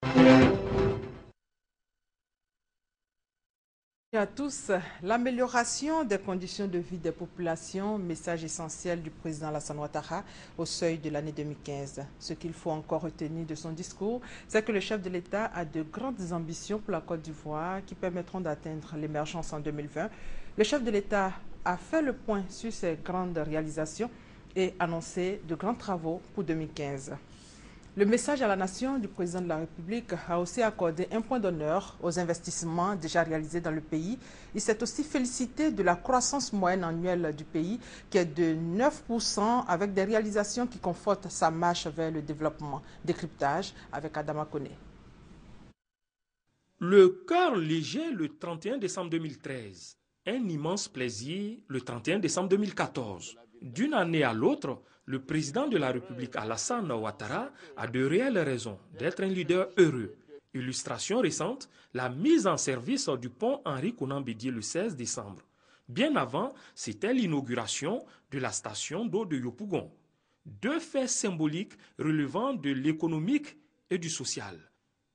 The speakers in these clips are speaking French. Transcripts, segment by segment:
Bonjour à tous, l'amélioration des conditions de vie des populations, message essentiel du président Alassane Ouattara au seuil de l'année 2015. Ce qu'il faut encore retenir de son discours, c'est que le chef de l'État a de grandes ambitions pour la Côte d'Ivoire qui permettront d'atteindre l'émergence en 2020. Le chef de l'État a fait le point sur ses grandes réalisations et annoncé de grands travaux pour 2015. Le message à la nation du président de la République a aussi accordé un point d'honneur aux investissements déjà réalisés dans le pays. Il s'est aussi félicité de la croissance moyenne annuelle du pays qui est de 9% avec des réalisations qui confortent sa marche vers le développement. Décryptage avec Adama Koné. Le cœur léger le 31 décembre 2013, un immense plaisir le 31 décembre 2014. D'une année à l'autre, le président de la République Alassane Ouattara a de réelles raisons d'être un leader heureux. Illustration récente, la mise en service du pont Henri Konan Bédié le 16 décembre. Bien avant, c'était l'inauguration de la station d'eau de Yopougon. Deux faits symboliques relevant de l'économique et du social.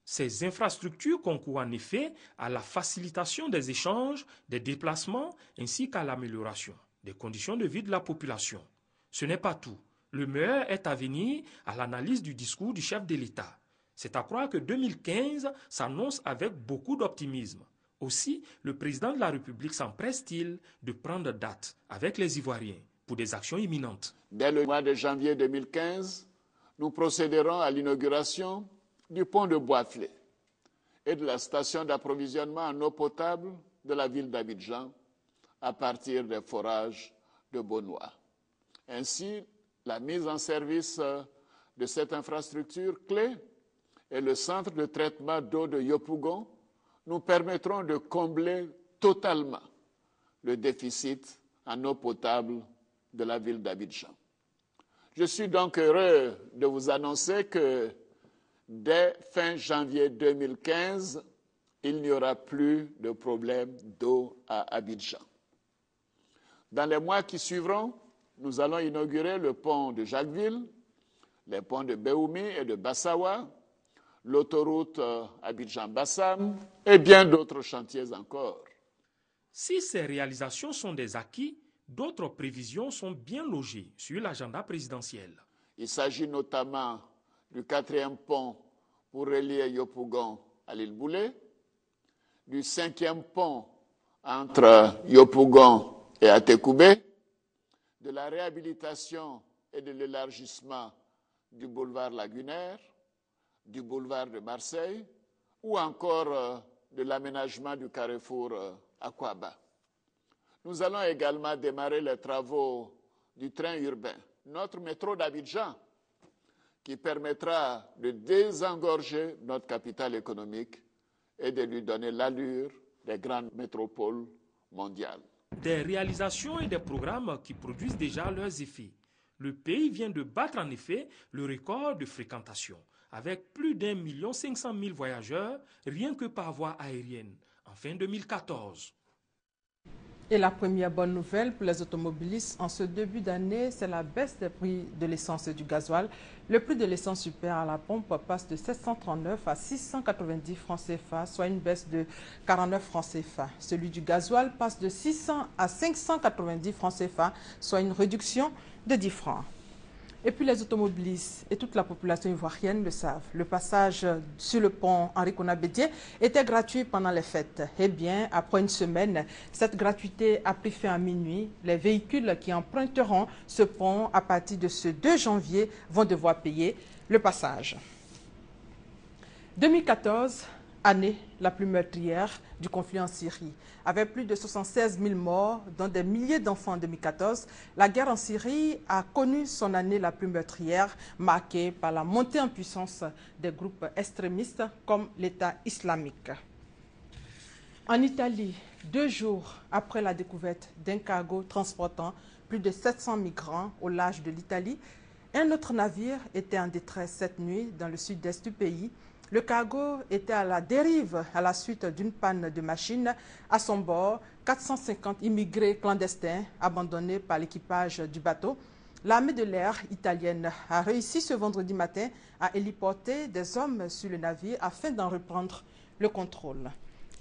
Ces infrastructures concourent en effet à la facilitation des échanges, des déplacements ainsi qu'à l'amélioration des conditions de vie de la population. Ce n'est pas tout. Le meilleur est à venir à l'analyse du discours du chef de l'État. C'est à croire que 2015 s'annonce avec beaucoup d'optimisme. Aussi, le président de la République s'empresse-t-il de prendre date avec les Ivoiriens pour des actions imminentes. Dès le mois de janvier 2015, nous procéderons à l'inauguration du pont de Boisflé et de la station d'approvisionnement en eau potable de la ville d'Abidjan à partir des forages de Beaunois. Ainsi, la mise en service de cette infrastructure clé et le centre de traitement d'eau de Yopougon nous permettront de combler totalement le déficit en eau potable de la ville d'Abidjan. Je suis donc heureux de vous annoncer que dès fin janvier 2015, il n'y aura plus de problème d'eau à Abidjan. Dans les mois qui suivront, nous allons inaugurer le pont de Jacquesville, les ponts de Béoumi et de Bassawa, l'autoroute Abidjan-Bassam et bien d'autres chantiers encore. Si ces réalisations sont des acquis, d'autres prévisions sont bien logées sur l'agenda présidentiel. Il s'agit notamment du 4e pont pour relier Yopougon à l'île Boulay, du 5e pont entre Yopougon et Atekoubé, de la réhabilitation et de l'élargissement du boulevard Lagunaire, du boulevard de Marseille ou encore de l'aménagement du carrefour Akwaba. Nous allons également démarrer les travaux du train urbain, notre métro d'Abidjan, qui permettra de désengorger notre capitale économique et de lui donner l'allure des grandes métropoles mondiales. Des réalisations et des programmes qui produisent déjà leurs effets. Le pays vient de battre en effet le record de fréquentation, avec plus d'1 500 000 voyageurs rien que par voie aérienne en fin 2014. Et la première bonne nouvelle pour les automobilistes en ce début d'année, c'est la baisse des prix de l'essence et du gasoil. Le prix de l'essence super à la pompe passe de 739 à 690 francs CFA, soit une baisse de 49 francs CFA. Celui du gasoil passe de 600 à 590 francs CFA, soit une réduction de 10 francs. Et puis les automobilistes et toute la population ivoirienne le savent. Le passage sur le pont Henri Konan Bédié était gratuit pendant les fêtes. Eh bien, après une semaine, cette gratuité a pris fin à minuit. Les véhicules qui emprunteront ce pont à partir de ce 2 janvier vont devoir payer le passage. 2014, année la plus meurtrière du conflit en Syrie. Avec plus de 76 000 morts, dont des milliers d'enfants en 2014, la guerre en Syrie a connu son année la plus meurtrière, marquée par la montée en puissance des groupes extrémistes comme l'État islamique. En Italie, 2 jours après la découverte d'un cargo transportant plus de 700 migrants au large de l'Italie, un autre navire était en détresse cette nuit dans le sud-est du pays. Le cargo était à la dérive à la suite d'une panne de machine. À son bord, 450 immigrés clandestins abandonnés par l'équipage du bateau. L'armée de l'air italienne a réussi ce vendredi matin à héliporter des hommes sur le navire afin d'en reprendre le contrôle.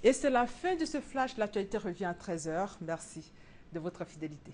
Et c'est la fin de ce flash. L'actualité revient à 13 h. Merci de votre fidélité.